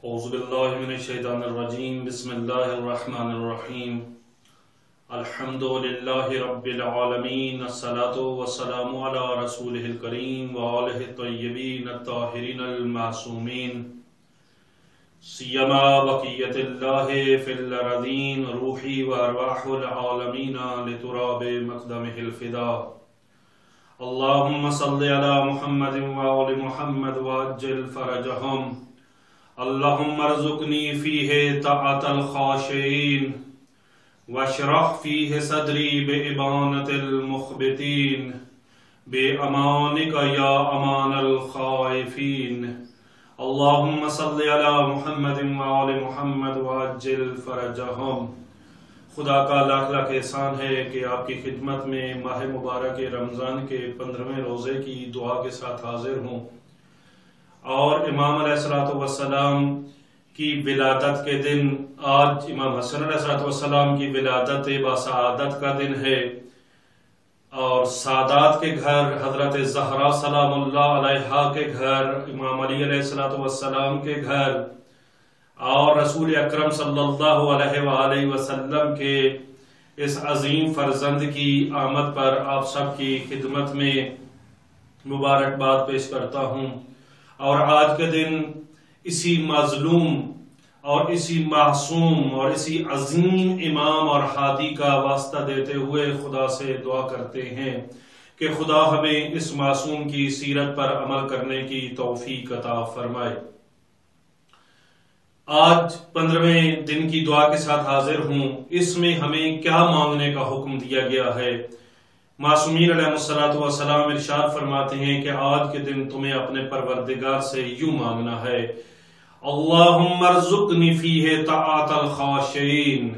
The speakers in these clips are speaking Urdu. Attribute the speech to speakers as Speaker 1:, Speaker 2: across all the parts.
Speaker 1: اعوذ باللہ من الشیطان الرجیم بسم اللہ الرحمن الرحیم الحمد للہ رب العالمین الصلاة والسلام علی رسولہ الکریم وآلہ الطیبین الطاہرین المعصومین سیما بقیت اللہ فی الارضین روحی و ارواح العالمین لتراب مقدمہ الفدا اللہم صلی علی محمد وآل محمد وعجل فرجہم اللہم ارزقنی فیہ طاعت الخاشعین واشرح فیہ صدری بإبانت المخبتین بأمانک یا امان الخائفین اللہم صلی علی محمد وآل محمد وعجل فرجہم۔ خدا کا لاکھ لاکھ احسان ہے کہ آپ کی خدمت میں ماہ مبارک رمضان کے 15ویں روزے کی دعا کے ساتھ حاضر ہوں، اور امام علیہ السلام کی ولادت کے دن آج امام حسن علیہ السلام کی ولادت بسعادت کا دن ہے، اور سادات کے گھر حضرت زہرا سلام اللہ علیہا کے گھر، امام علی علیہ السلام کے گھر، اور رسول اکرم صلی اللہ علیہ وآلہ وسلم کے اس عظیم فرزند کی آمد پر آپ سب کی خدمت میں مبارکباد پیش کرتا ہوں، اور آج کے دن اسی مظلوم اور اسی معصوم اور اسی عظیم امام اور ہادی کا واسطہ دیتے ہوئے خدا سے دعا کرتے ہیں کہ خدا ہمیں اس معصوم کی سیرت پر عمل کرنے کی توفیق عطا فرمائے۔ آج 15ویں دن کی دعا کے ساتھ حاضر ہوں۔ اس میں ہمیں کیا مانگنے کا حکم دیا گیا ہے؟ معصومین علیہ السلام ارشاد فرماتے ہیں کہ آج کے دن تمہیں اپنے پروردگار سے یوں مانگنا ہے، اللہم ارزقنی فیہ طاعت الخاشعین،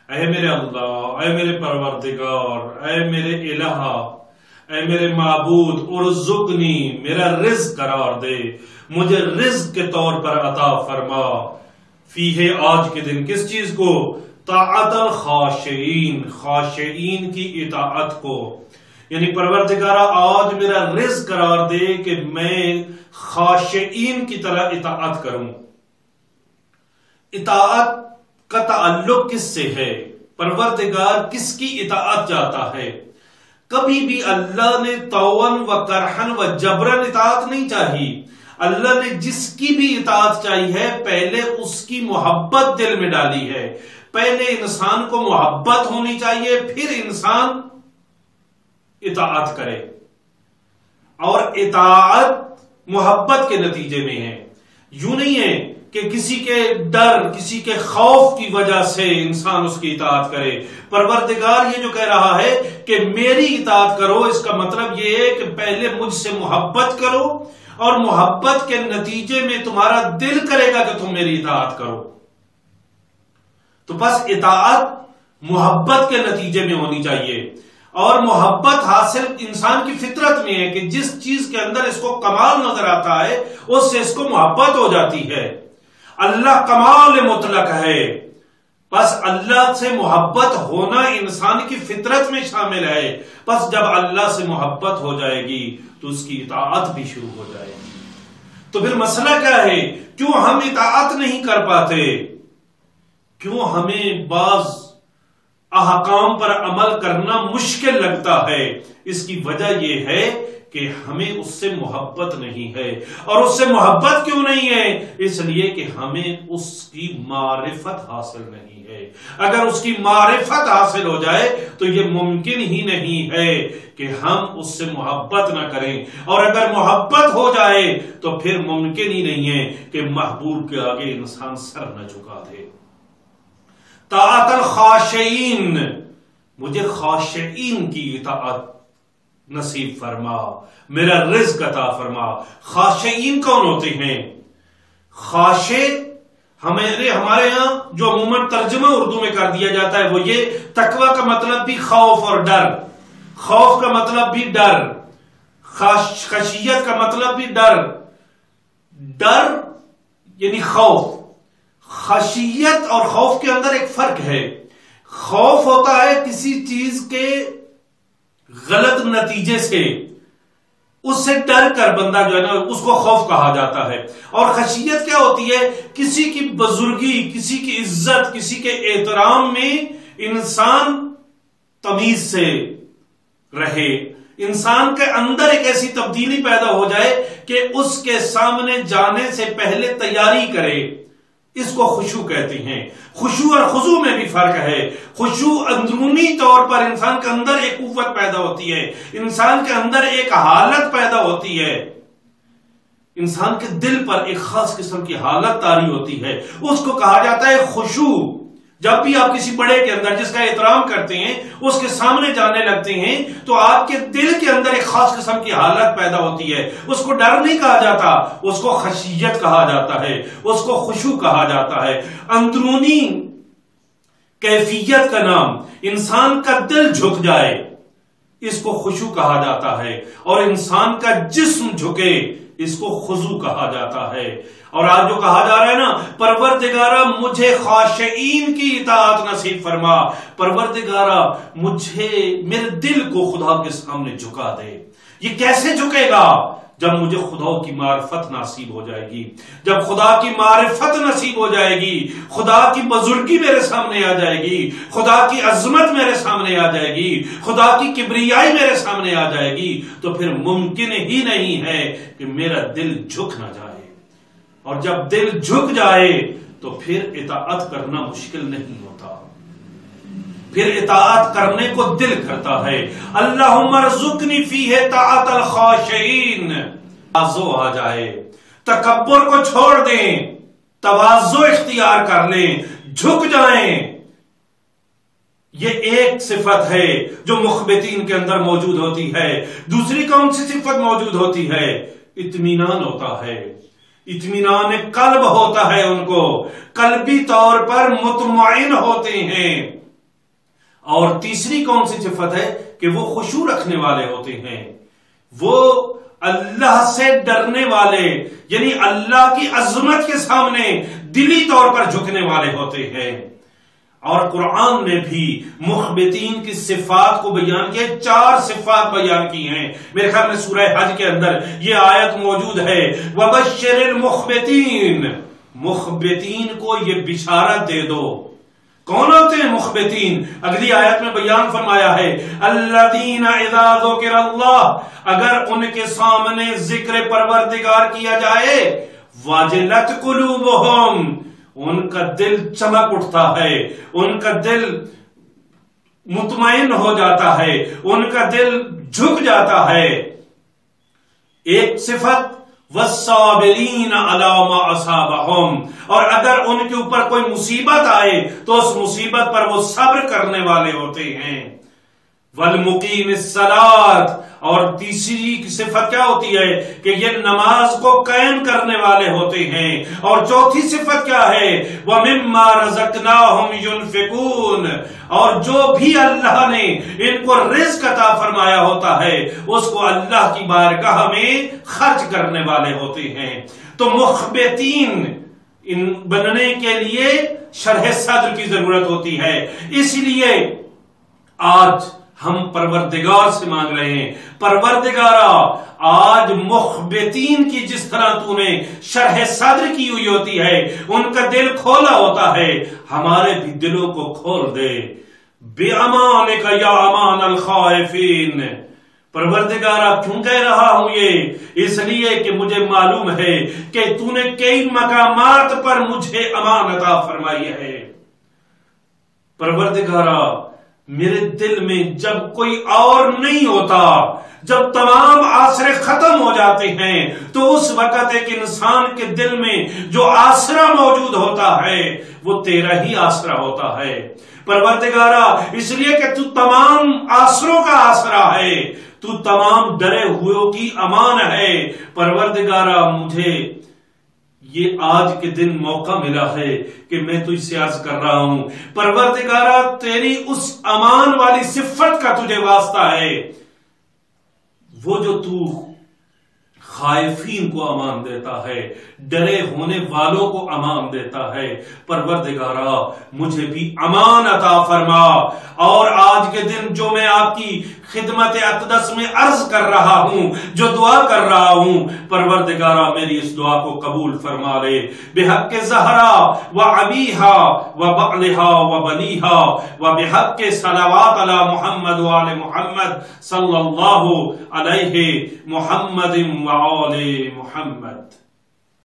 Speaker 1: اے میرے اللہ، اے میرے پروردگار، اے میرے الہ، اے میرے معبود، ارزقنی، میرا رزق قرار دے، مجھے رزق کے طور پر عطا فرما، فیہ آج کے دن کس چیز کو؟ طاعت الخاشعین، خاشعین کی اطاعت کو، یعنی پروردگارہ آج میرا رزق قرار دے کہ میں خاشعین کی طرح اطاعت کروں۔ اطاعت کا تعلق کس سے ہے؟ پروردگار کس کی اطاعت چاہتا ہے؟ کبھی بھی اللہ نے طوعاً و کرہاً و جبراً اطاعت نہیں چاہی۔ اللہ نے جس کی بھی اطاعت چاہی ہے پہلے اس کی محبت دل میں ڈالی ہے۔ پہلے انسان کو محبت ہونی چاہیے، پھر انسان اطاعت کرے، اور اطاعت محبت کے نتیجے میں ہے۔ یوں نہیں ہے کہ کسی کے ڈر، کسی کے خوف کی وجہ سے انسان اس کی اطاعت کرے۔ پروردگار یہ جو کہہ رہا ہے کہ میری اطاعت کرو، اس کا مطلب یہ ہے کہ پہلے مجھ سے محبت کرو، اور محبت کے نتیجے میں تمہارا دل کرے گا کہ تم میری اطاعت کرو۔ تو بس اطاعت محبت کے نتیجے میں ہونی چاہیے، اور محبت حاصل انسان کی فطرت میں ہے کہ جس چیز کے اندر اس کو کمال نظر آتا ہے اس سے اس کو محبت ہو جاتی ہے۔ اللہ کمال مطلق ہے، بس اللہ سے محبت ہونا انسان کی فطرت میں شامل ہے۔ بس جب اللہ سے محبت ہو جائے گی تو اس کی اطاعت بھی شروع ہو جائے گی۔ تو پھر مسئلہ کیا ہے؟ کیوں ہم اطاعت نہیں کر پاتے؟ کیوں ہمیں بعض احکام پر عمل کرنا مشکل لگتا ہے؟ اس کی وجہ یہ ہے کہ ہمیں اس سے محبت نہیں ہے۔ اور اس سے محبت کیوں نہیں ہے؟ اس لیے کہ ہمیں اس کی معرفت حاصل نہیں ہے۔ اگر اس کی معرفت حاصل ہو جائے تو یہ ممکن ہی نہیں ہے کہ ہم اس سے محبت نہ کریں، اور اگر محبت ہو جائے تو پھر ممکن ہی نہیں ہے کہ محبوب کے آگے انسان سر نہ جھکا دے۔ طاعت الخاشعین، مجھے خاشعین کی اطاعت نصیب فرما، میرا رزق عطا فرما۔ خاشعین کون ہوتے ہیں؟ خاشع ہمارے یہاں جو عموماً ترجمہ اردو میں کر دیا جاتا ہے وہ یہ، تقوی کا مطلب بھی خوف اور ڈر، خوف کا مطلب بھی ڈر، خشیت کا مطلب بھی ڈر، ڈر یعنی خوف۔ خشیت اور خوف کے اندر ایک فرق ہے۔ خوف ہوتا ہے کسی چیز کے غلط نتیجے سے، اس سے ڈر کر بندہ جو ہے نا اس کو خوف کہا جاتا ہے. اور خشیت کیا ہوتی ہے؟ کسی کی بزرگی، کسی کی عزت، کسی کے احترام میں انسان تمیز سے رہے، انسان کے اندر ایک ایسی تبدیلی پیدا ہو جائے کہ اس کے سامنے جانے سے پہلے تیاری کرے. اس کو خشوع کہتے ہیں. خشوع اور خضوع میں بھی فرق ہے. خشوع اندرونی طور پر انسان کے اندر ایک قوت پیدا ہوتی ہے، انسان کے اندر ایک حالت پیدا ہوتی ہے، انسان کے دل پر ایک خاص قسم کی حالت طاری ہوتی ہے، اس کو کہا جاتا ہے خشوع. جب بھی آپ کسی بڑے کے اندر جس کا احترام کرتے ہیں اس کے سامنے جانے لگتے ہیں تو آپ کے دل کے اندر ایک خاص قسم کی حالت پیدا ہوتی ہے. اس کو ڈر نہیں کہا جاتا، اس کو خشیت کہا جاتا ہے، اس کو خشوع کہا جاتا ہے. اندرونی کیفیت کا نام انسان کا دل جھک جائے، اس کو خشوع کہا جاتا ہے. اور انسان کا جسم جھکے، اس کو خضوع کہا جاتا ہے. اور آج جو کہا جا رہا ہے نا، پروردگارا مجھے خاشعین کی اطاعت نصیب فرما، پروردگارا مجھے میرے دل کو خدا کے سامنے جھکا دے. یہ کیسے جھکے گا؟ جب مجھے خدا کی معرفت نصیب ہو جائے گی، جب خدا کی معرفت نصیب ہو جائے گی، خدا کی بزرگی میرے سامنے آ جائے گی، خدا کی عظمت میرے سامنے آ جائے گی، خدا کی کبریائی میرے سامنے آ جائے گی، تو پھر ممکن ہی نہیں ہے کہ میرا دل جھک نہ جائے. اور جب دل جھک جائے تو پھر اطاعت کرنا مشکل نہیں ہوتا، پھر اطاعت کرنے کو دل کرتا ہے. اللہم ارزقنی فیہ طاعت الخاشعین. تواضع آ جائے، تکبر کو چھوڑ دیں، تواضع اختیار کر لیں، جھک جائیں. یہ ایک صفت ہے جو مخبتین کے اندر موجود ہوتی ہے. دوسری کون سی صفت موجود ہوتی ہے؟ اطمینان ہوتا ہے، اطمینان قلب ہوتا ہے. ان کو قلبی طور پر مطمئن ہوتے ہیں. اور تیسری کون سی صفت ہے کہ وہ خشوع رکھنے والے ہوتے ہیں، وہ اللہ سے ڈرنے والے، یعنی اللہ کی عظمت کے سامنے دلی طور پر جھکنے والے ہوتے ہیں. اور قرآن نے بھی مخبتین کی صفات کو بیان کیا، 4 صفات بیان کی ہیں. میرے خیال میں سورہ حج کے اندر یہ آیت موجود ہے، وَبَشِّرِ الْمُخْبِتِينَ. مخبتین کو یہ بشارت دے دو. کون ہوتے ہیں مخبتین؟ اگلی آیت میں بیان فرمایا ہے، الَّذِينَ إِذَا ذُكِرَ اللَّهُ. اگر ان کے سامنے ذکر پروردگار کیا جائے، وَجِلَتْ قُلُوبُهُمْ. ان کا دل چمک اٹھتا ہے، ان کا دل مطمئن ہو جاتا ہے، ان کا دل جھک جاتا ہے. ایک صفت وَالصَّابِرِينَ عَلَى مَا أَصَابَهُمْ. اور اگر ان کے اوپر کوئی مصیبت آئے تو اس مصیبت پر وہ صبر کرنے والے ہوتے ہیں. وَالْمُقِيمِ الصَّلَاةِ. اور تیسری صفت کیا ہوتی ہے کہ یہ نماز کو قائم کرنے والے ہوتے ہیں. اور چوتھی صفت کیا ہے؟ وَمِمَّا رَزَقْنَاهُمْ يُنْفِقُونَ. اور جو بھی اللہ نے ان کو رزق عطا فرمایا ہوتا ہے اس کو اللہ کی بارگاہ میں خرچ کرنے والے ہوتے ہیں. تو مخبتین ان بننے کے لیے شرح صدر کی ضرورت ہوتی ہے. اس لیے آج ہم پروردگار سے مانگ رہے ہیں، پروردگارا آج مخبتین کی جس طرح تو نے شرح صدر کی ہوئی ہوتی ہے، ان کا دل کھولا ہوتا ہے، ہمارے بھی دلوں کو کھول دے. بِأَمَانِكَ يَا أَمَانَ الْخَائِفِينَ. پروردگارا کیوں کہہ رہا ہوں یہ؟ اس لیے کہ مجھے معلوم ہے کہ تو نے کئی مقامات پر مجھے امان عطا فرمائی ہے. پروردگارا میرے دل میں جب کوئی اور نہیں ہوتا، جب تمام آسرے ختم ہو جاتے ہیں، تو اس وقت ایک انسان کے دل میں جو آسرا موجود ہوتا ہے وہ تیرا ہی آسرا ہوتا ہے. پروردگارا اس لیے کہ تو تمام آسروں کا آسرا ہے، تو تمام ڈرے ہوئے کی امان ہے. پروردگارا مجھے یہ آج کے دن موقع ملا ہے کہ میں تجھ سے عرض کر رہا ہوں، پروردگارا تیری اس امان والی صفت کا تجھے واسطہ ہے، وہ جو تو خائفین کو امان دیتا ہے، ڈرے ہونے والوں کو امان دیتا ہے. پروردگارا مجھے بھی امان عطا فرما. اور آج کے دن جو میں آپ کی خدمت اقدس میں عرض کر رہا ہوں، جو دعا کر رہا ہوں، پروردگارہ میری اس دعا کو قبول فرما لے بحق زہرا و ابیہا و بعلہا و بنیہا و بحق صلوات علی محمد و آل محمد صلی اللہ علیہ محمد و آل محمد.